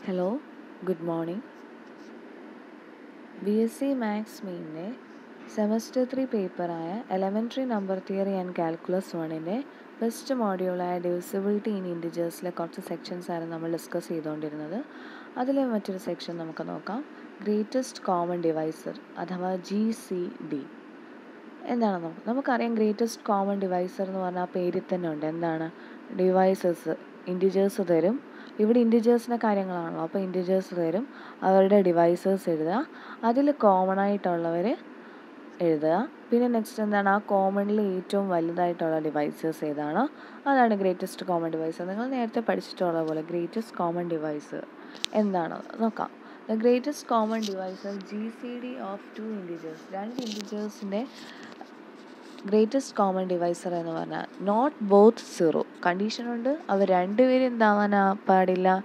Hello, good morning. BSc maths മെയിനിലെ semester 3 പേപ്പറായ elementary number theory and calculus 1-ൻ്റെ first മോഡ്യൂളായ ഡിവിസിബിലിറ്റി ഇൻ ഇൻറ്റിജേഴ്സിലെ കുറച്ച് സെക്ഷൻസായിരുന്നു നമ്മൾ ഡിസ്കസ് ചെയ്തുകൊണ്ടിരുന്നത്. അതിലെ മറ്റൊരു സെക്ഷൻ നമുക്ക് നോക്കാം. ഗ്രേറ്റസ്റ്റ് കോമൺ ഡിവൈസർ അഥവാ GCD എന്താണെന്ന് നമുക്കറിയാം. ഗ്രേറ്റസ്റ്റ് കോമൺ ഡിവൈസർ എന്ന് പറഞ്ഞാൽ ആ പേരിൽ തന്നെ ഉണ്ട്. എന്താണ്? ഡിവൈസസ്, ഇൻറ്റിജേഴ്സ് തരും. ഇവിടെ ഇൻറ്റിജേഴ്സിൻ്റെ കാര്യങ്ങളാണല്ലോ, അപ്പോൾ ഇൻറ്റിജേഴ്സ് തരും, അവരുടെ ഡിവൈസസ് എഴുതുക, അതിൽ കോമൺ ആയിട്ടുള്ളവർ എഴുതുക. പിന്നെ നെക്സ്റ്റ് എന്താണ്? ആ കോമണിൽ ഏറ്റവും വലുതായിട്ടുള്ള ഡിവൈസസ് ഏതാണോ അതാണ് ഗ്രേറ്റസ്റ്റ് കോമൺ ഡിവൈസർ. നിങ്ങൾ നേരത്തെ പഠിച്ചിട്ടുള്ള പോലെ ഗ്രേറ്റസ്റ്റ് കോമൺ ഡിവൈസർ എന്താണോ നോക്കാം. The greatest common divisor GCD of 2 integers, രണ്ട് ഇൻറ്റിജേഴ്സിൻ്റെ ഗ്രേറ്റസ്റ്റ് കോമൺ ഡിവൈസർ എന്ന് പറഞ്ഞാൽ നോട്ട് ബോത്ത് സീറോ. കണ്ടീഷനുണ്ട്, അവർ രണ്ടുപേരും എന്താവാൻ പാടില്ല,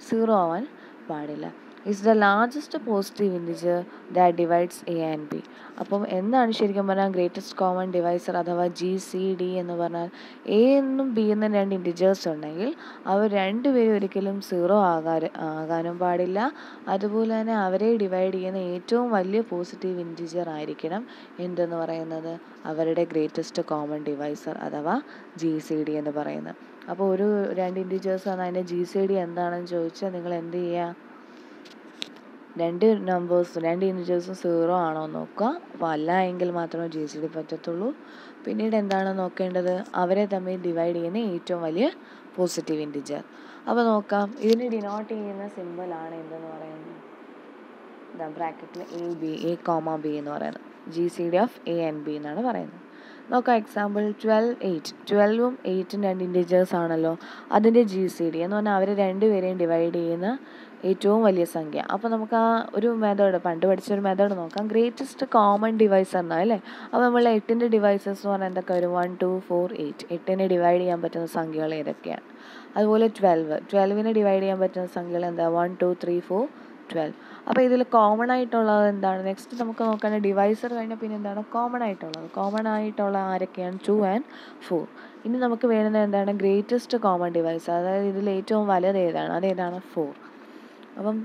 സീറോ ആവാൻ പാടില്ല. Is the largest positive integer that divides A and B. അപ്പം എന്താണ് ശരിക്കും പറഞ്ഞാൽ ഗ്രേറ്റസ്റ്റ് കോമൺ ഡിവൈസർ അഥവാ GCD എന്ന് പറഞ്ഞാൽ A എന്നും B എന്നും രണ്ട് ഇൻറ്റിജേഴ്സ് ഉണ്ടെങ്കിൽ അവർ രണ്ടുപേരും ഒരിക്കലും സീറോ ആകാനും പാടില്ല. അതുപോലെ തന്നെ അവരെ ഡിവൈഡ് ചെയ്യുന്ന ഏറ്റവും വലിയ പോസിറ്റീവ് ഇൻറ്റിജർ ആയിരിക്കണം എന്തെന്ന് പറയുന്നത് അവരുടെ ഗ്രേറ്റസ്റ്റ് കോമൺ ഡിവൈസർ അഥവാ GCD എന്ന് പറയുന്നത്. അപ്പോൾ രണ്ട് ഇൻറ്റിജേഴ്സ് ആണ്, അതിൻ്റെ GCD എന്താണെന്ന് ചോദിച്ചാൽ നിങ്ങൾ എന്ത് ചെയ്യുക? രണ്ട് ഇൻറ്റിജേഴ്സും സീറോ ആണോ നോക്കുക. അപ്പോൾ അല്ല എങ്കിൽ മാത്രമേ GCD പറ്റത്തുള്ളൂ. പിന്നീട് എന്താണ് നോക്കേണ്ടത്? അവരെ തമ്മിൽ ഡിവൈഡ് ചെയ്യുന്ന ഏറ്റവും വലിയ പോസിറ്റീവ് ഇൻറ്റിജർ. അപ്പോൾ നോക്കാം, ഇതിനെ ഡിനോട്ട് ചെയ്യുന്ന സിമ്പിളാണ് എന്തെന്ന് പറയുന്നത്, ബ്രാക്കറ്റിൽ A, B എന്ന് പറയുന്നത്. GCD of A and B എന്നാണ് പറയുന്നത്. നോക്കാം എക്സാമ്പിൾ 12, 8. 12ഉം 8ഉം രണ്ട് ഇൻറ്റിജേഴ്സ് ആണല്ലോ. അതിൻ്റെ GCD എന്ന് പറഞ്ഞാൽ അവർ രണ്ടുപേരെയും ഡിവൈഡ് ചെയ്യുന്ന ഏറ്റവും വലിയ സംഖ്യ. അപ്പോൾ നമുക്ക് ആ ഒരു മെത്തേഡ്, പണ്ട് പഠിച്ചൊരു മെത്തേഡ് നോക്കാം. ഗ്രേറ്റസ്റ്റ് കോമൺ ഡിവൈസർ എന്നാണ് അല്ലേ. അപ്പോൾ നമ്മൾ 8ൻ്റെ ഡിവൈസസ് എന്ന് പറഞ്ഞാൽ എന്തൊക്കെ വരും? 1, 2, 4, 8. 8നെ ഡിവൈഡ് ചെയ്യാൻ പറ്റുന്ന സംഖ്യകൾ ഏതൊക്കെയാണ്? അതുപോലെ 12നെ ഡിവൈഡ് ചെയ്യാൻ പറ്റുന്ന സംഖ്യകൾ എന്താ? 1, 2, 3, 4, 12. അപ്പോൾ ഇതിൽ കോമൺ ആയിട്ടുള്ളത് എന്താണ്? നെക്സ്റ്റ് നമുക്ക് നോക്കുകയാണെങ്കിൽ ഡിവൈസർ കഴിഞ്ഞാൽ പിന്നെ എന്താണ് കോമൺ ആയിട്ടുള്ളത്? കോമൺ ആയിട്ടുള്ള ആരൊക്കെയാണ്? 2 and 4. ഇനി നമുക്ക് വേണ്ടുന്നത് എന്താണ്? ഗ്രേറ്റസ്റ്റ് കോമൺ ഡിവൈസർ, അതായത് ഇതിൽ ഏറ്റവും വലുത് ഏതാണ്? അതേതാണ്? 4. അപ്പം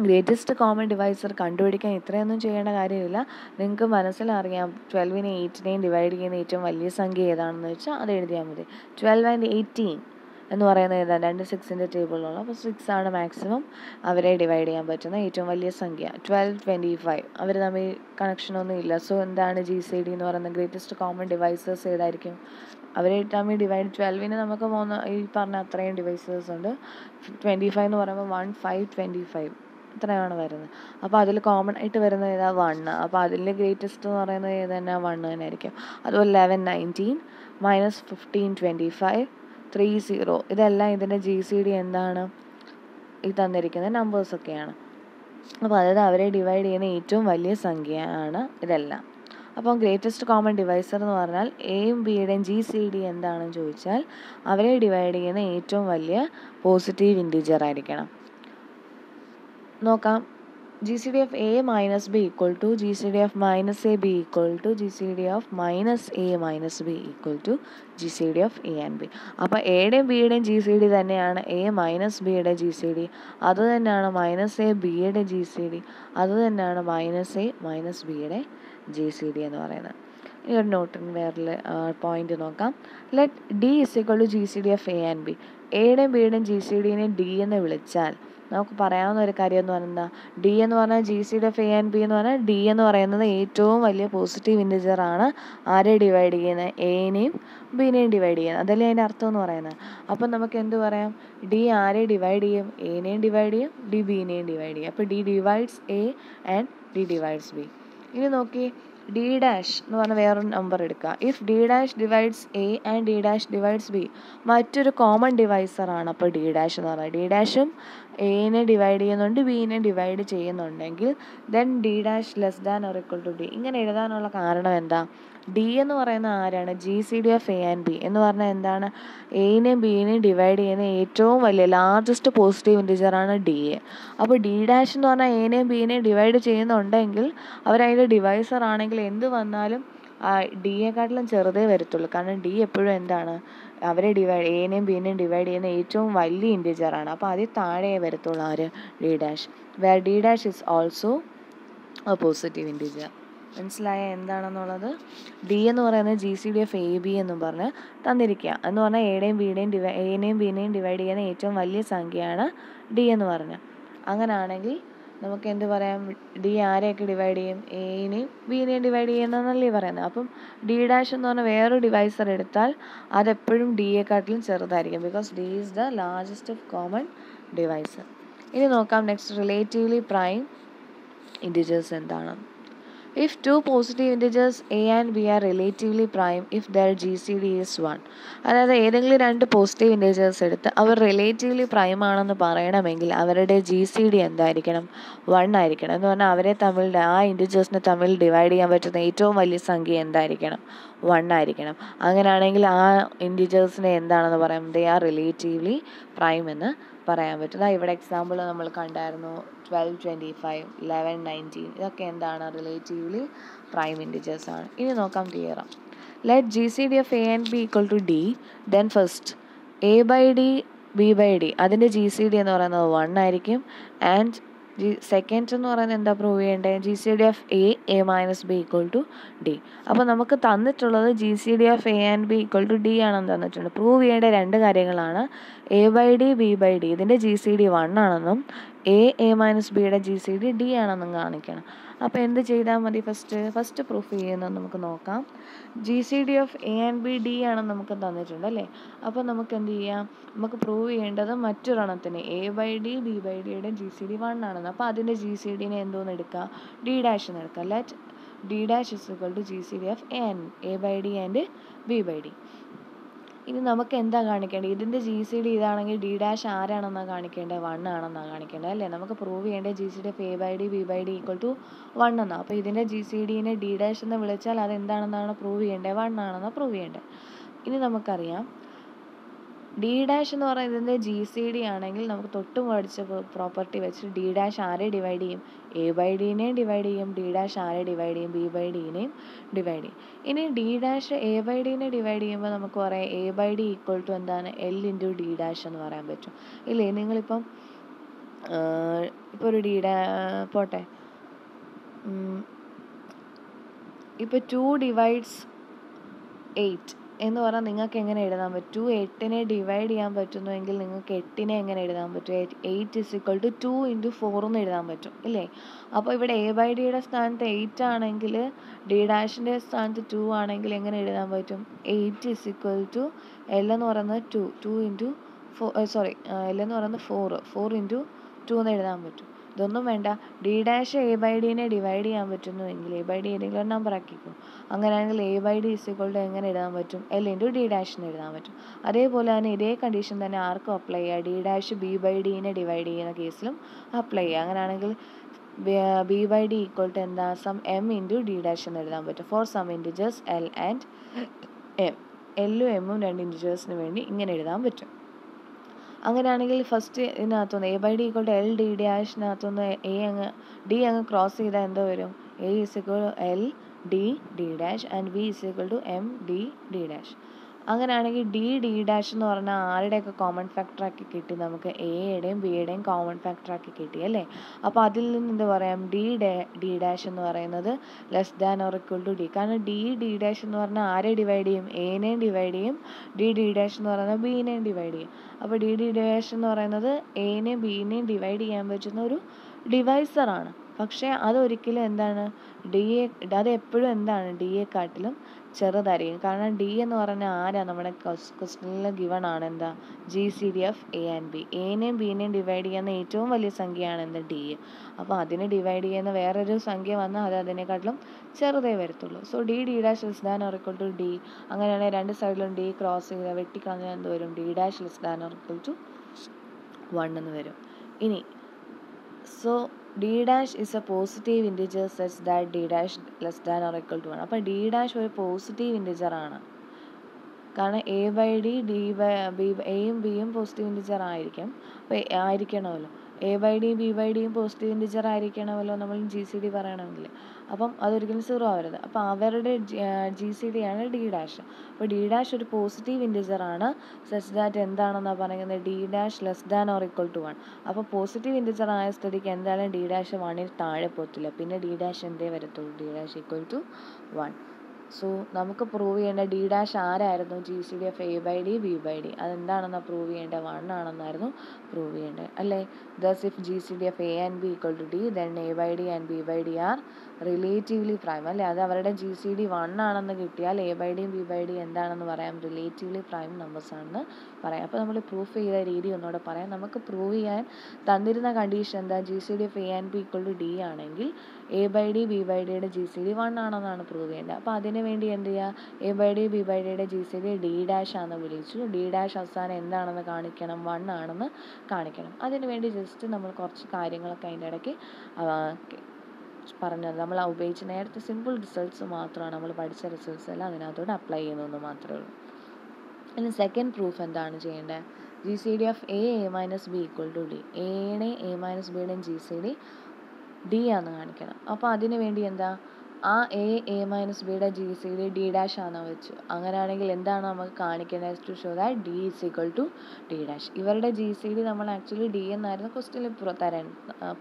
ഗ്രേറ്റസ്റ്റ് കോമൺ ഡിവൈസർ കണ്ടുപിടിക്കാൻ ഇത്രയൊന്നും ചെയ്യേണ്ട കാര്യമില്ല. നിങ്ങൾക്ക് മനസ്സിലറിയാം 12നെ 8നെയും ഡിവൈഡ് ചെയ്യുന്ന ഏറ്റവും വലിയ സംഖ്യ ഏതാണെന്ന് വെച്ചാൽ അത് എഴുതിയാൽ മതി. 12 and 18 എന്ന് പറയുന്നത് ഏതാണ്? രണ്ട് 6ൻ്റെ ടേബിളിലുള്ള. അപ്പോൾ 6 ആണ് മാക്സിമം അവരെ ഡിവൈഡ് ചെയ്യാൻ പറ്റുന്ന ഏറ്റവും വലിയ സംഖ്യ. 12, 25 അവർ തമ്മിൽ കണക്ഷനൊന്നും ഇല്ല. സോ എന്താണ് GCD എന്ന് പറയുന്നത്? ഗ്രേറ്റസ്റ്റ് കോമൺ ഡിവൈസേഴ്സ് ഏതായിരിക്കും? അവരെ തമ്മിൽ ഡിവൈഡ് 12ന് നമുക്ക് ഈ പറഞ്ഞ അത്രയും ഡിവൈസേഴ്സ് ഉണ്ട്. 25 എന്ന് പറയുമ്പോൾ 1, 5, 25 ഇത്രയാണ് വരുന്നത്. അപ്പോൾ അതിൽ കോമൺ ആയിട്ട് വരുന്നത് ഏതാ? 1. അപ്പോൾ അതിൽ ഗ്രേറ്റസ്റ്റ് എന്ന് പറയുന്നത് ഏത് തന്നെ? 1 തന്നെ ആയിരിക്കും. അതുപോലെ 11, 19, -15, 25, 30 ഇതെല്ലാം ഇതിൻ്റെ GCD എന്താണ്? ഈ തന്നിരിക്കുന്ന നമ്പേഴ്സൊക്കെയാണ്. അപ്പോൾ അതായത് അവരെ ഡിവൈഡ് ചെയ്യുന്ന ഏറ്റവും വലിയ സംഖ്യയാണ് ഇതെല്ലാം. അപ്പം ഗ്രേറ്റസ്റ്റ് കോമൺ ഡിവൈസർ എന്ന് പറഞ്ഞാൽ എയും ബിയുടെയും GCD എന്താണെന്ന് ചോദിച്ചാൽ അവരെ ഡിവൈഡ് ചെയ്യുന്ന ഏറ്റവും വലിയ പോസിറ്റീവ് ഇൻറ്റിജർ ആയിരിക്കണം. നോക്കാം, GCD of A minus B equal to GCD of minus AB equal to GCD of minus A minus B equal to GCD of A and B. അപ്പോൾ എയുടെയും ബിയുടെയും GCD തന്നെയാണ് A മൈനസ് ബിയുടെ GCD, അത് തന്നെയാണ് minus A ബിയുടെ GCD, അത് തന്നെയാണ് minus A minus ബിയുടെ GCD എന്ന് പറയുന്നത്. ഇനി ഒരു നോട്ടിന് വേറെ പോയിന്റ് നോക്കാം. Let D is equal to GCD of A and B. എയുടെയും ബിയുടെയും GCDനെ D എന്ന് വിളിച്ചാൽ നമുക്ക് പറയാവുന്ന ഒരു കാര്യം എന്ന് പറയുന്നത് D എന്ന് പറഞ്ഞാൽ GCD of A and B എന്ന് പറഞ്ഞാൽ D എന്ന് പറയുന്നത് ഏറ്റവും വലിയ പോസിറ്റീവ് ഇൻറ്റിജർ ആണ്. ആരെ ഡിവൈഡ് ചെയ്യുന്നത്? എനെയും ബിനെയും ഡിവൈഡ് ചെയ്യുന്നത്. അതല്ലേ അതിൻ്റെ അർത്ഥം എന്ന് പറയുന്നത്. അപ്പം നമുക്ക് എന്ത് പറയാം? D ആരെ ഡിവൈഡ് ചെയ്യും? എനെയും ഡിവൈഡ് ചെയ്യും, D ബിനെയും ഡിവൈഡ് ചെയ്യും. അപ്പോൾ D divides A and D divides B. ഇനി നോക്കി, D ഡാഷ് എന്ന് പറഞ്ഞ വേറൊരു നമ്പർ എടുക്കുക. If D dash divides A and D dash divides B, മറ്റൊരു കോമൺ ഡിവൈസറാണ്. അപ്പോൾ D ഡാഷ് എന്ന് പറഞ്ഞാൽ D ഡാഷും എനെ ഡിവൈഡ് ചെയ്യുന്നുണ്ട്, ബിനെ ഡിവൈഡ് ചെയ്യുന്നുണ്ടെങ്കിൽ then D dash less than or equal to D. ഇങ്ങനെ എഴുതാനുള്ള കാരണം എന്താ? D എന്ന് പറയുന്ന ആരാണ്? GCD of A and B എന്ന് പറഞ്ഞാൽ എന്താണ്? എനെയും ബിനെയും ഡിവൈഡ് ചെയ്യുന്ന ഏറ്റവും വലിയ ലാർജസ്റ്റ് പോസിറ്റീവ് ഇൻറ്റിജറാണ് D. അപ്പോൾ D ഡാഷ് എന്ന് പറഞ്ഞാൽ എനെയും ബിനെയും ഡിവൈഡ് ചെയ്യുന്നുണ്ടെങ്കിൽ അവരതിൻ്റെ ഡിവൈസർ ആണെങ്കിൽ എന്ത് വന്നാലും ഡിയെക്കാട്ടിലും ചെറുതേ വരത്തുള്ളൂ. കാരണം ഡി എപ്പോഴും എന്താണ്, അവരെ എനെയും ബിനെയും ഡിവൈഡ് ചെയ്യുന്ന ഏറ്റവും വലിയ ഇൻറ്റിജറാണ്. അപ്പോൾ അതിൽ താഴെ വരത്തുള്ളൂ ആര്, D dash. Where D dash is also a positive integer. മനസ്സിലായ എന്താണെന്നുള്ളത്? ഡി എന്ന് പറയുന്നത് GCD ഓഫ് AB എന്നും പറഞ്ഞ് തന്നിരിക്കുക. എന്ന് പറഞ്ഞാൽ എനെയും ബിനെയും ഡിവൈഡ് ചെയ്യുന്ന ഏറ്റവും വലിയ സംഖ്യയാണ് ഡി എന്ന് പറഞ്ഞ്. അങ്ങനെയാണെങ്കിൽ നമുക്ക് എന്ത് പറയാം, ഡി ആരെയൊക്കെ ഡിവൈഡ് ചെയ്യും, എനെയും ബിനെയും ഡിവൈഡ് ചെയ്യുന്നതെന്നല്ലേ പറയുന്നത്. അപ്പം ഡി ഡാഷ് എന്ന് പറഞ്ഞാൽ വേറൊരു ഡിവൈസർ എടുത്താൽ അതെപ്പോഴും ഡിയെക്കാട്ടിലും ചെറുതായിരിക്കും. Because D is the largest of common divisor. ഇനി നോക്കാം നെക്സ്റ്റ് റിലേറ്റീവ്ലി പ്രൈം ഇൻറ്റിജേഴ്സ് എന്താണ്. If two positive integers a and b are relatively prime if their GCD is 1. അതായത് ഏതെങ്കിലും രണ്ട് പോസിറ്റീവ് ഇൻറ്റിജേഴ്സ് എടുത്ത് അവർ റിലേറ്റീവ്ലി പ്രൈം ആണെന്ന് പറയണമെങ്കിൽ അവരുടെ GCD എന്തായിരിക്കണം, 1 ആയിരിക്കണം. എന്ന് പറഞ്ഞാൽ അവരെ തമ്മിൽ, ആ ഇൻറ്റിജേഴ്സിനെ തമ്മിൽ ഡിവൈഡ് ചെയ്യാൻ പറ്റുന്ന ഏറ്റവും വലിയ സംഖ്യ എന്തായിരിക്കണം, 1 ആയിരിക്കണം. അങ്ങനെയാണെങ്കിൽ ആ ഇൻറ്റിജേഴ്സിനെ എന്താണെന്ന് പറയാം, ദേ ആർ റിലേറ്റീവ്ലി പ്രൈം എന്ന് പറയാൻ പറ്റും. ഇവിടെ എക്സാമ്പിൾ നമ്മൾ കണ്ടായിരുന്നു, 12, 25, 11, 19. ഇതൊക്കെ എന്താണ്, റിലേറ്റീവ്ലി പ്രൈം ഇൻറ്റിജേഴ്സ് ആണ്. ഇനി നോക്കാം theorem. Let GCD of A and B equal to D. Then first A/D B/D അതിൻ്റെ GCD എന്ന് പറയുന്നത് 1 ആയിരിക്കും. ആൻഡ് സെക്കൻഡ് എന്ന് പറയുന്നത് എന്താ പ്രൂവ് ചെയ്യേണ്ടത്, GCD of A minus B equal to D. അപ്പോൾ നമുക്ക് തന്നിട്ടുള്ളത് GCD of A and B equal to D ആണെന്ന് തന്നിട്ടുണ്ട്. പ്രൂവ് ചെയ്യേണ്ട രണ്ട് കാര്യങ്ങളാണ്, A/D B/D ഇതിൻ്റെ GCD 1 ആണെന്നും A മൈനസ് ബിയുടെ GCD D ആണെന്നും കാണിക്കണം. അപ്പോൾ എന്ത് ചെയ്താൽ മതി, ഫസ്റ്റ് പ്രൂഫ് ചെയ്യുന്നത് നമുക്ക് നോക്കാം. GCD of A and B D ആണെന്ന് നമുക്ക് തന്നിട്ടുണ്ട് അല്ലേ. അപ്പോൾ നമുക്ക് എന്ത് ചെയ്യാം, നമുക്ക് പ്രൂവ് ചെയ്യേണ്ടത് മറ്റൊരെണ്ണത്തിന് A/D B/Dയുടെ GCD 1 ആണെന്ന്. അപ്പോൾ അതിൻ്റെ GCDനെ എന്തോന്ന് എടുക്കുക, D ഡാഷ് എന്ന് എടുക്കുക. Let D dash is equal to GCD of A/D and B/D. ഇനി നമുക്ക് എന്താ കാണിക്കേണ്ടത്, ഇതിൻ്റെ GCD ഇതാണെങ്കിൽ D ഡാഷ് ആരാണെന്നാണ് കാണിക്കേണ്ടത്, 1 ആണെന്നാണ് കാണിക്കേണ്ടത് അല്ലേ. നമുക്ക് പ്രൂവ് ചെയ്യേണ്ടത് GCD of A/D B/D equal to 1 എന്നാണ്. അപ്പോൾ ഇതിൻ്റെ GCDനെ D ഡാഷ് എന്ന് വിളിച്ചാൽ അത് എന്താണെന്നാണ് പ്രൂവ് ചെയ്യേണ്ടത്, 1 ആണെന്നാണ് പ്രൂവ് ചെയ്യേണ്ടത്. ഇനി നമുക്കറിയാം D ഡാഷ് എന്ന് പറയുന്നത് ഇതിൻ്റെ GCD ആണെങ്കിൽ നമുക്ക് തൊട്ടും പഠിച്ച പ്രോപ്പർട്ടി വെച്ച് D ഡാഷ് ആരെ ഡിവൈഡ് ചെയ്യും, A/Dനെയും ഡിവൈഡ് ചെയ്യും. D ഡാഷ് ആരെ ഡിവൈഡ് ചെയ്യും, B/Dനെയും ഡിവൈഡ് ചെയ്യും. ഇനി D ഡാഷ് A/Dനെ ഡിവൈഡ് ചെയ്യുമ്പോൾ നമുക്ക് പറയാം A/D ഈക്വൽ ടു എന്താണ്, L ഇൻറ്റു D ഡാഷ് എന്ന് പറയാൻ പറ്റും ഇല്ലേ. നിങ്ങളിപ്പം ഇപ്പോൾ ഒരു പോട്ടെ, ഇപ്പോൾ 2 ഡിവൈഡ്സ് 8 എന്ന് പറഞ്ഞാൽ നിങ്ങൾക്ക് എങ്ങനെ എഴുതാൻ പറ്റും, 8നെ ഡിവൈഡ് ചെയ്യാൻ പറ്റുന്നുവെങ്കിൽ നിങ്ങൾക്ക് 8നെ എങ്ങനെ എഴുതാൻ പറ്റും, 8 ഇസ് ഈക്വൽ ടു 2 ഇൻറ്റു 4 എന്ന് എഴുതാൻ പറ്റും ഇല്ലേ. അപ്പോൾ ഇവിടെ A/Dയുടെ സ്ഥാനത്ത് 8 ആണെങ്കിൽ D ഡാഷിൻ്റെ സ്ഥാനത്ത് 2 ആണെങ്കിൽ എങ്ങനെ എഴുതാൻ പറ്റും, 8 ഇസ് ഈക്വൽ ടു L എന്ന് പറയുന്നത് 2 ഇൻറ്റു L എന്ന് പറയുന്നത് 4 ഇൻറ്റു 2 എന്ന് എഴുതാൻ പറ്റും. ഇതൊന്നും വേണ്ട, D ഡാഷ് A/Dനെ ഡിവൈഡ് ചെയ്യാൻ പറ്റുന്നുവെങ്കിൽ A/D ഏതെങ്കിലും ഒരു നമ്പർ ആക്കിക്കും. അങ്ങനെയാണെങ്കിൽ A/D ഇസ് ഈക്വൽ ടു എങ്ങനെ എഴുതാൻ പറ്റും, L ഇൻറ്റു D ഡാഷിന് എഴുതാൻ പറ്റും. അതേപോലെ തന്നെ ഇതേ കണ്ടീഷൻ തന്നെ ആർക്കും അപ്ലൈ ചെയ്യുക, D ഡാഷ് B/Dനെ ഡിവൈഡ് ചെയ്യുന്ന കേസിലും അപ്ലൈ ചെയ്യുക. അങ്ങനെയാണെങ്കിൽ B/D ഈക്വൽ ടു എന്താ, some M into D dash എന്ന് എഴുതാൻ പറ്റും for some integers L and M. Lഉം Mഉം രണ്ട് ഇൻറ്റിജേഴ്സിന് വേണ്ടി ഇങ്ങനെ എഴുതാൻ പറ്റും. അങ്ങനെയാണെങ്കിൽ ഫസ്റ്റ് ഇതിനകത്തുനിന്ന് A/D equal to L D ഡാഷിനകത്തുനിന്ന് D അങ്ങ് ക്രോസ് ചെയ്താൽ എന്തോ വരും, A is equal to L D D dash and B is equal to M D D dash. അങ്ങനെയാണെങ്കിൽ D ഡാഷ് എന്ന് പറഞ്ഞാൽ ആരുടെയൊക്കെ കോമൺ ഫാക്ടറാക്കി കിട്ടി, നമുക്ക് എയുടെയും ബിയുടെയും കോമൺ ഫാക്ടറാക്കി കിട്ടി അല്ലേ. അപ്പോൾ അതിൽ നിന്ന് എന്ത് പറയാം, D ഡാഷ് എന്ന് പറയുന്നത് less than or equal to D. കാരണം D ഡാഷ് എന്ന് പറഞ്ഞാൽ ആരെ ഡിവൈഡ് ചെയ്യും, എനെയും ഡിവൈഡ് ചെയ്യും. D ഡാഷ് എന്ന് പറയുന്നത് ബിനെയും ഡിവൈഡ് ചെയ്യും. അപ്പോൾ D ഡാഷ് എന്ന് പറയുന്നത് എനെയും ബിനെയും ഡിവൈഡ് ചെയ്യാൻ പറ്റുന്ന ഒരു ഡിവൈസറാണ്. പക്ഷേ അതൊരിക്കലും എന്താണ്, അതെപ്പോഴും എന്താണ്, ഡിയെക്കാട്ടിലും ചെറുതായിരിക്കും. കാരണം D എന്ന് പറഞ്ഞാൽ ആരാണ്, നമ്മുടെ ക്വസ്റ്റ്യനിൽ ഗിവൺ ആണ് എന്താ, GCD of A and B. എനെയും ബിനെയും ഡിവൈഡ് ചെയ്യുന്ന ഏറ്റവും വലിയ സംഖ്യയാണ് എന്താ, D. അപ്പോൾ അതിനെ ഡിവൈഡ് ചെയ്യുന്ന വേറൊരു സംഖ്യ വന്നാൽ അത് അതിനെക്കാട്ടിലും ചെറുതേ വരത്തുള്ളൂ. So D dash less than or equal to D. അങ്ങനെയാണെങ്കിൽ രണ്ട് സൈഡിലും D ക്രോസ് ചെയ്ത് വെട്ടിക്കളഞ്ഞാൽ എന്ത് വരും, D dash less than or equal to 1 എന്ന് വരും. ഇനി so D dash is a positive integer such that D dash less than or equal to 1. അപ്പോൾ D dash ഒരു പോസിറ്റീവ് ഇൻറ്റിജർ ആണ്. കാരണം A/D Aയും Bയും പോസിറ്റീവ് ഇൻറ്റിജർ ആയിരിക്കും. അപ്പോൾ ആയിരിക്കണമല്ലോ. എ ബൈ ഡിയും ബി ബൈ ഡിയും പോസിറ്റീവ് ഇൻറ്റിജർ ആയിരിക്കണമല്ലോ നമ്മൾ ജി സി ഡി പറയണമെങ്കിൽ. അപ്പം അതൊരിക്കലും 0 ആവരുത്. അപ്പോൾ അവരുടെ ജി സി ഡി ആണ് ഡി ഡാഷ്. അപ്പോൾ ഡി ഡാഷ് ഒരു പോസിറ്റീവ് ഇൻറ്റിജർ ആണ് സച്ച് ദാറ്റ് എന്താണെന്നാണ് പറയുന്നത്, D dash less than or equal to 1. അപ്പോൾ പോസിറ്റീവ് ഇൻറ്റിജർ ആയ സ്ഥിതിക്ക് എന്തായാലും ഡി ഡാഷ് 1-ൽ താഴെ പോകത്തില്ല. പിന്നെ ഡി ഡാഷ് എന്തേ വരത്തുള്ളൂ, D dash equal to 1. So നമുക്ക് പ്രൂവ് ചെയ്യേണ്ട ഡി ഡാഷ് ആരായിരുന്നു, G C D of A by D B by D. അതെന്താണെന്നാണ് പ്രൂവ് ചെയ്യേണ്ടത്, 1 ആണെന്നായിരുന്നു പ്രൂവ് ചെയ്യേണ്ടത് അല്ലേ. Thus if G C D of A and B equal to D then A by D and B by D are relatively prime അല്ലേ. അത് അവരുടെ G C D 1 ആണെന്ന് കിട്ടിയാൽ എ ബൈ ഡിയും ബി ബൈ ഡി എന്താണെന്ന് പറയാം, relatively prime numbers ആണെന്ന് പറയാം. അപ്പോൾ നമ്മൾ പ്രൂഫ് ചെയ്ത രീതി ഒന്നുകൂടെ പറയാം. നമുക്ക് പ്രൂവ് ചെയ്യാൻ തന്നിരുന്ന കണ്ടീഷൻ എന്താ, G C D of A and B equal to D ആണെങ്കിൽ A by D B by ഡിയുടെ ജി സി ഡി 1 ആണെന്നാണ് പ്രൂവ് ചെയ്യേണ്ടത്. അപ്പോൾ അതിന് വേണ്ടി എന്ത് ചെയ്യുക, A by D B by ഡിയുടെ G C D D dash ആണെന്ന് വിളിച്ചു. ഡി ഡാഷ് അവസാനം എന്താണെന്ന് കാണിക്കണം, 1 ആണെന്ന് കാണിക്കണം. അതിന് വേണ്ടി ജസ്റ്റ് നമ്മൾ കുറച്ച് കാര്യങ്ങളൊക്കെ അതിൻ്റെ ഇടയ്ക്ക് പറഞ്ഞത് നമ്മൾ ഉപയോഗിച്ച് നേരത്തെ സിമ്പിൾ റിസൾട്ട്സ് മാത്രമാണ്, നമ്മൾ പഠിച്ച റിസൾട്ട്സ് എല്ലാം അതിനകത്തോട് അപ്ലൈ ചെയ്യുന്നതെന്ന് മാത്രമേ ഉള്ളൂ. ഇനി സെക്കൻഡ് പ്രൂഫ് എന്താണ് ചെയ്യേണ്ടത്, G C D of A minus B equal to D. എയുടെ എ മൈനസ് ബിയുടെയും ജി സി ഡി ഡി ആണെന്ന് കാണിക്കണം. അപ്പോൾ അതിന് വേണ്ടി എന്താ, ആ എ മൈനസ് ബിയുടെ G C D D dash ആണെന്ന് വെച്ചു. അങ്ങനെയാണെങ്കിൽ എന്താണ് നമുക്ക് കാണിക്കേണ്ടത്, to show that D is equal to D dash. ഇവരുടെ ജി സി ഡി നമ്മൾ ആക്ച്വലി ഡി എന്നായിരുന്നു ക്വസ്റ്റ്യനിൽ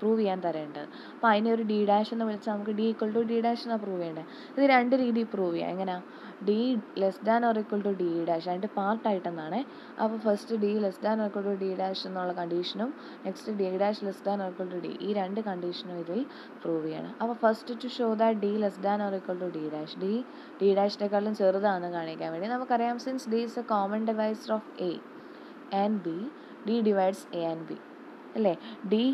പ്രൂവ് ചെയ്യാൻ തരേണ്ടത്. അപ്പോൾ അതിനെ ഒരു ഡി ഡാഷ് എന്ന് വിളിച്ചാൽ നമുക്ക് D equal to D dash എന്നാണ് പ്രൂവ് ചെയ്യേണ്ടത്. ഇത് രണ്ട് രീതിയിൽ പ്രൂവ് ചെയ്യാം. എങ്ങനെയാ, D less than or equal to D dash, അതിൻ്റെ പാർട്ടായിട്ടെന്നാണ്. അപ്പോൾ first D less than or equal to D dash എന്നുള്ള കണ്ടീഷനും next D dash less than or equal to D, ഈ രണ്ട് കണ്ടീഷനും ഇതിൽ പ്രൂവ് ചെയ്യണം. അപ്പോൾ first to show that D less than or equal to D dash, D ഡാഷിനെക്കാളും ചെറുതാണെന്ന് കാണിക്കാൻ വേണ്ടി നമുക്കറിയാം, since D is a common divisor of A and B, D divides A and B അല്ലേ. ഡി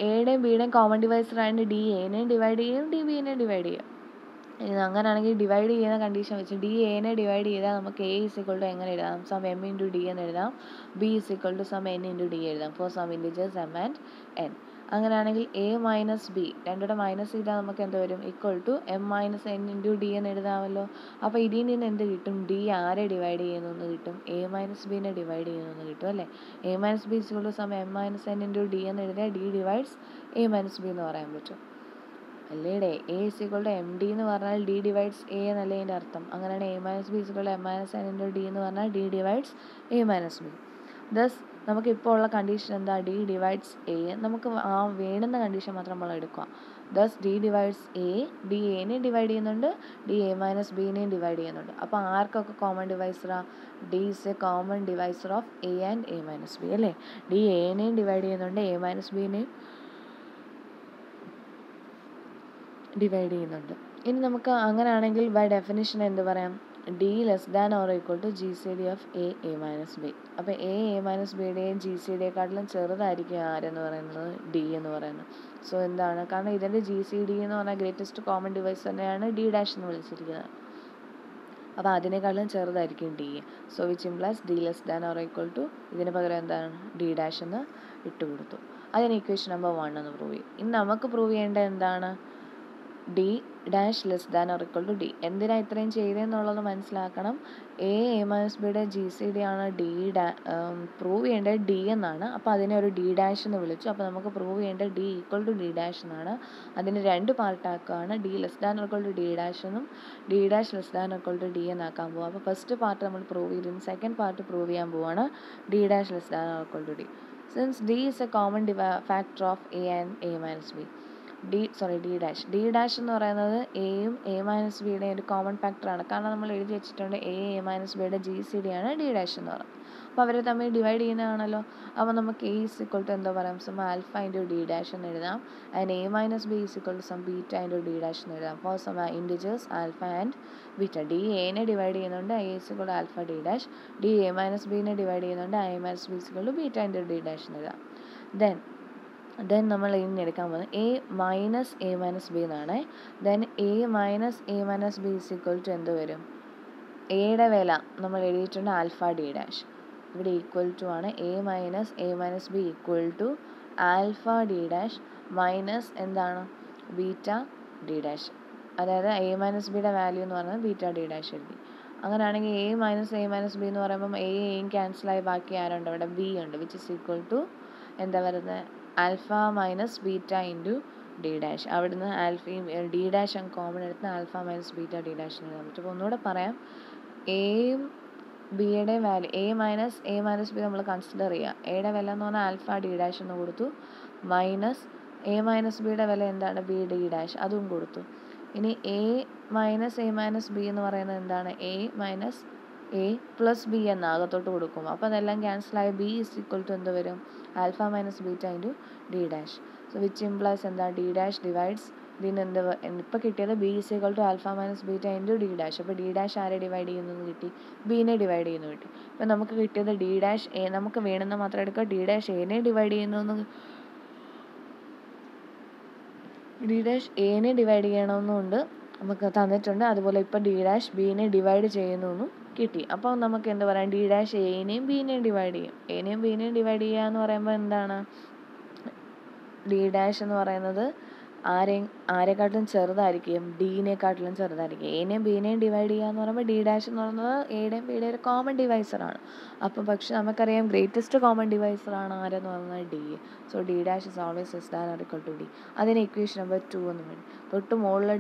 എയുടെയും ബിയുടെയും കോമൺ ഡിവൈസർ ആയതുകൊണ്ട് D എനെയും divide ചെയ്യും, D ബിനെയും divide ചെയ്യും. അങ്ങനെയാണെങ്കിൽ ഡിവൈഡ് ചെയ്യുന്ന കണ്ടീഷൻ വെച്ച് ഡി എനെ ഡിവൈഡ് ചെയ്താൽ നമുക്ക് എ ഈസ് ഈക്വൽ ടു എങ്ങനെ എഴുതാം, സം എം ഇൻറ്റു ഡി എന്ന് എഴുതാം, B is equal to some N into D എഴുതാം for some integers M and N. അങ്ങനെയാണെങ്കിൽ എ മൈനസ് ബി രണ്ടുകൂടെ മൈനസ് ചെയ്താൽ നമുക്ക് എന്ത് വരും, equal to M minus N into D എന്ന് എഴുതാമല്ലോ. അപ്പോൾ ഇതിൽ നിന്ന് എന്ത് കിട്ടും, ഡി ആരെ ഡിവൈഡ് ചെയ്യുന്നു എന്ന് കിട്ടും, എ മൈനസ് ബിനെ ഡിവൈഡ് ചെയ്യുന്നു എന്ന് കിട്ടും അല്ലേ. A minus B equal to some M minus N into D എന്ന് എഴുതിയാൽ D divides A minus B എന്ന് പറയാൻ പറ്റും അല്ലേടെ. A is equal to M D എന്ന് പറഞ്ഞാൽ ഡി ഡിവൈഡ്സ് എ എന്നല്ലേ അതിൻ്റെ അർത്ഥം. അങ്ങനെയാണ് A minus B equal to M minus N into D എന്ന് പറഞ്ഞാൽ D divides A minus B. Thus നമുക്കിപ്പോൾ ഉള്ള കണ്ടീഷൻ എന്താ, ഡി ഡിവൈഡ്സ് എ. നമുക്ക് ആ വേണ്ടുന്ന കണ്ടീഷൻ മാത്രം നമ്മൾ എടുക്കുക. Thus D divides A, D എനെ ഡിവൈഡ് ചെയ്യുന്നുണ്ട്, ഡി എ മൈനസ് ബിനെയും ഡിവൈഡ് ചെയ്യുന്നുണ്ട്. അപ്പോൾ ആർക്കൊക്കെ കോമൺ ഡിവൈസറാ, D is a common divisor of A and A minus B അല്ലേ. ഡി എനെയും ഡിവൈഡ് ചെയ്യുന്നുണ്ട്, എ മൈനസ് ബിനെയും ഡിവൈഡ് ചെയ്യുന്നുണ്ട്. ഇനി നമുക്ക് അങ്ങനെയാണെങ്കിൽ ബൈ ഡെഫിനിഷൻ എന്ത് പറയാം, D less than or equal to G C D of A minus B. അപ്പോൾ എ മൈനസ് ബിയുടെയും ജി സി ഡിയെക്കാട്ടിലും ചെറുതായിരിക്കും ആരെന്ന് പറയുന്നത്, ഡി എന്ന് പറയുന്നത്. സോ എന്താണ്, കാരണം ഇതിൻ്റെ ജി സി ഡി എന്ന് പറഞ്ഞാൽ ഗ്രേറ്റസ്റ്റ് കോമൺ ഡിവൈസ് തന്നെയാണ് ഡി ഡാഷ് എന്ന് വിളിച്ചിരിക്കുന്നത്. അപ്പോൾ അതിനേക്കാളും ചെറുതായിരിക്കും D. So which implies D less than or equal to, ഇതിന് പകരം എന്താണ് ഡി ഡാഷ് എന്ന് ഇട്ട് കൊടുത്തു. അതിന് ഇക്വേഷൻ നമ്പർ 1 എന്ന് പ്രൂവ് ചെയ്യും. ഇനി നമുക്ക് പ്രൂവ് ചെയ്യേണ്ടത് എന്താണ്, D dash less than or equal to D. എന്തിനാണ് ഇത്രയും ചെയ്തതെന്നുള്ളത് മനസ്സിലാക്കണം. എ മൈനസ് ബിയുടെ ജി സി ഡി ആണ് പ്രൂവ് ചെയ്യേണ്ടത് ഡി എന്നാണ്. അപ്പോൾ അതിനെ ഒരു ഡി ഡാഷ് എന്ന് വിളിച്ചു. അപ്പോൾ നമുക്ക് പ്രൂവ് ചെയ്യേണ്ടത് D equal to D dash എന്നാണ്. അതിന് രണ്ട് പാർട്ടാക്കുകയാണ്, D less than or equal to D dash എന്നും D dash less than or equal to D എന്നാക്കാൻ പോകും. അപ്പോൾ ഫസ്റ്റ് പാർട്ട് നമ്മൾ പ്രൂവ് ചെയ്തു, സെക്കൻഡ് പാർട്ട് പ്രൂവ് ചെയ്യാൻ പോവാണ്, D dash less than or equal to D. Since D is a common factor of A and A minus B, D dash എന്ന് പറയുന്നത് എയും എ മൈനസ് ബിയുടെയും ഒരു കോമൺ ഫാക്ടറാണ്. കാരണം നമ്മൾ എഴുതി വെച്ചിട്ടുണ്ട് എ മൈനസ് ബിയുടെ ജി സി ഡി ആണ് ഡി ഡാഷ് എന്ന് പറയുന്നത്. അപ്പോൾ അവരെ തമ്മിൽ ഡിവൈഡ് ചെയ്യുന്നതാണല്ലോ. അപ്പോൾ നമുക്ക് എ ഇസ് ഈക്വൽ ടു എന്താ പറയാം, some alpha into D dash എന്ന് എഴുതാം. And A minus B is equal to some beta into D dash എന്ന് എഴുതാം for some integers alpha and beta. D എനെ ഡിവൈഡ് ചെയ്യുന്നുണ്ട്, A is equal to alpha D dash. D A minus ബിനെ divide ചെയ്യുന്നുണ്ട്, A minus B is equal to beta into D dash എന്ന് എഴുതാം. Then നമ്മൾ ഇനി എടുക്കാൻ പോകുന്നത് A minus A minus B എന്നാണ്. Then A minus A minus B is equal to എന്ത് വരും, എയുടെ വില നമ്മൾ എഴുതിയിട്ടുണ്ട് ആൽഫ ഡി ഡാഷ്, ഇവിടെ ഈക്വൽ ടു ആണ്. A minus B equal to alpha D dash minus എന്താണ് ബീറ്റ ഡി ഡാഷ്. അതായത് എ മൈനസ് ബിയുടെ വാല്യൂ എന്ന് പറയുന്നത് ബീറ്റ ഡി ഡാഷ് എഴുതി. അങ്ങനെയാണെങ്കിൽ എ മൈനസ് ബി എന്ന് പറയുമ്പം എയും ക്യാൻസലായി ബാക്കി ആരുണ്ട്, അവിടെ ബി ഉണ്ട്, വിച്ച് ഇസ് ഈക്വൽ ടു എന്താ വരുന്നത്, alpha minus beta into D dash. അവിടുന്ന് ആൽഫയും ഡി ഡാഷ് അങ്ങ് കോമൺ എടുത്ത് alpha minus beta D dash എഴുതാൻ പറ്റും. അപ്പോൾ ഒന്നുകൂടെ പറയാം, എയും ബിയുടെ വാല്യൂ എ മൈനസ് ബി നമ്മൾ കൺസിഡർ ചെയ്യുക. എയുടെ വില എന്ന് പറഞ്ഞാൽ ആൽഫ ഡി ഡാഷ് എന്ന് കൊടുത്തു, മൈനസ് എ മൈനസ് ബിയുടെ വില എന്താണ്, ബി ഡി ഡാഷ്, അതും കൊടുത്തു. ഇനി എ മൈനസ് ബി എന്ന് പറയുന്നത് എന്താണ്, A minus A plus B എന്ന അകത്തോട്ട് കൊടുക്കും. അപ്പോൾ അതെല്ലാം ക്യാൻസലായി ബി ഇസ് ഈക്വൽ ടു എന്ത് വരും, alpha minus beta into D dash. So which implies എന്താ, ഡി ഡാഷ് ഡിവൈഡ്സ് ഇതിന് എന്ത് ഇപ്പോൾ കിട്ടിയത് B is equal to alpha minus beta into D dash. അപ്പോൾ ഡി ഡാഷ് ആരെ ഡിവൈഡ് ചെയ്യുന്നു കിട്ടി, ബീനെ ഡിവൈഡ് ചെയ്യുന്നു കിട്ടി. അപ്പോൾ നമുക്ക് കിട്ടിയത് ഡി ഡാഷ് എ, നമുക്ക് വേണമെന്ന് മാത്രം എടുക്കുക, ഡി ഡാഷ് എനെ ഡിവൈഡ് ചെയ്യുന്നു, ഡി ഡാഷ് എനെ ഡിവൈഡ് ചെയ്യണമെന്നുണ്ട് നമുക്ക് തന്നിട്ടുണ്ട്. അതുപോലെ ഇപ്പോൾ ഡി ഡാഷ് ബീനെ ഡിവൈഡ് ചെയ്യുന്നു കിട്ടി. അപ്പോൾ നമുക്ക് എന്ത് പറയാം, ഡി ഡാഷ് എനെയും ബീനെയും ഡിവൈഡ് ചെയ്യും. എനെയും ബീനെയും ഡിവൈഡ് ചെയ്യുക എന്ന് പറയുമ്പോൾ എന്താണ്, ഡി ഡാഷ് എന്ന് പറയുന്നത് ആരെക്കാട്ടിലും ചെറുതായിരിക്കും, ഡീനെക്കാട്ടിലും ചെറുതായിരിക്കും. എനെയും ബീനെയും ഡിവൈഡ് ചെയ്യുക എന്ന് പറയുമ്പോൾ ഡി ഡാഷ് എന്ന് പറയുന്നത് എയുടെയും ബിയുടെയും ഒരു കോമൺ ഡിവൈസറാണ്. അപ്പോൾ പക്ഷെ നമുക്കറിയാം ഗ്രേറ്റസ്റ്റ് കോമൺ ഡിവൈസറാണ് ആരെന്ന് പറയുന്നത് D. So D dash is always less than or equal to D. അതിന് ഇക്വേഷൻ നമ്പർ 2 എന്ന് വരും. തൊട്ട് മുകളിൽ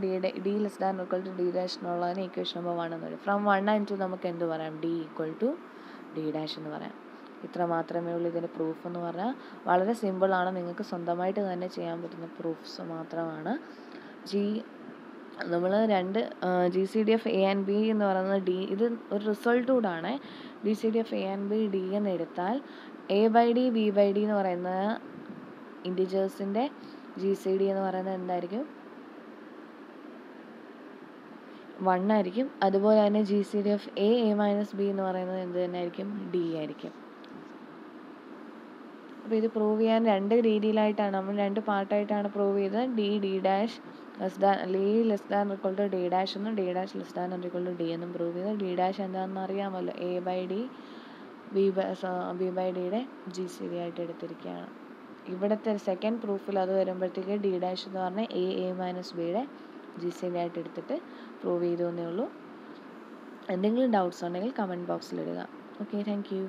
D less than or equal to D dash എന്നുള്ളതിന് ഇക്വേഷൻ നമ്പർ 1 എന്ന് വരും. ഫ്രം 1 and 2 നമുക്ക് എന്ത് പറയാം, D equal to D dash എന്ന് പറയാം. ഇത്ര മാത്രമേ ഉള്ളൂ ഇതിൻ്റെ പ്രൂഫ് എന്ന് പറഞ്ഞാൽ. വളരെ സിമ്പിളാണ്, നിങ്ങൾക്ക് സ്വന്തമായിട്ട് തന്നെ ചെയ്യാൻ പറ്റുന്ന പ്രൂഫ്സ് മാത്രമാണ്. നമ്മൾ രണ്ട് G C D of A and B എന്ന് പറയുന്നത് ഡി, ഇത് ഒരു റിസൾട്ട് കൂടാണ്. G C D of A and B D എന്ന് എടുത്താൽ A by D B by D എന്ന് പറയുന്ന ഇൻറ്റിജേഴ്സിൻ്റെ ജി സി ഡി എന്ന് പറയുന്നത് എന്തായിരിക്കും, 1 ആയിരിക്കും. അതുപോലെ തന്നെ G C D of A minus B എന്ന് പറയുന്നത് എന്ത് തന്നെ ആയിരിക്കും, ഡി ആയിരിക്കും. അപ്പോൾ ഇത് പ്രൂവ് ചെയ്യാൻ രണ്ട് രീതിയിലായിട്ടാണ്, നമ്മൾ രണ്ട് പാർട്ടായിട്ടാണ് പ്രൂവ് ചെയ്തത്. D dash less than equal to D dash എന്നും D dash less than equal to D എന്നും പ്രൂവ് ചെയ്തത്. ഡി ഡാഷ് എന്താണെന്ന് അറിയാമല്ലോ, A by D B by ഡിയുടെ ജി സി ഡി ആയിട്ട് എടുത്തിരിക്കുകയാണ്. ഇവിടുത്തെ സെക്കൻഡ് പ്രൂഫിൽ അത് വരുമ്പോഴത്തേക്ക് ഡി ഡാഷ് എന്ന് പറഞ്ഞാൽ എ മൈനസ് ബിയുടെ ജി സി ഡി ആയിട്ട് എടുത്തിട്ട് പ്രൂവ് ചെയ്തു എന്നേ ഉള്ളൂ. എന്തെങ്കിലും ഡൗട്ട്സ് ഉണ്ടെങ്കിൽ കമൻറ്റ് ബോക്സിലിടുക. Okay, thank U.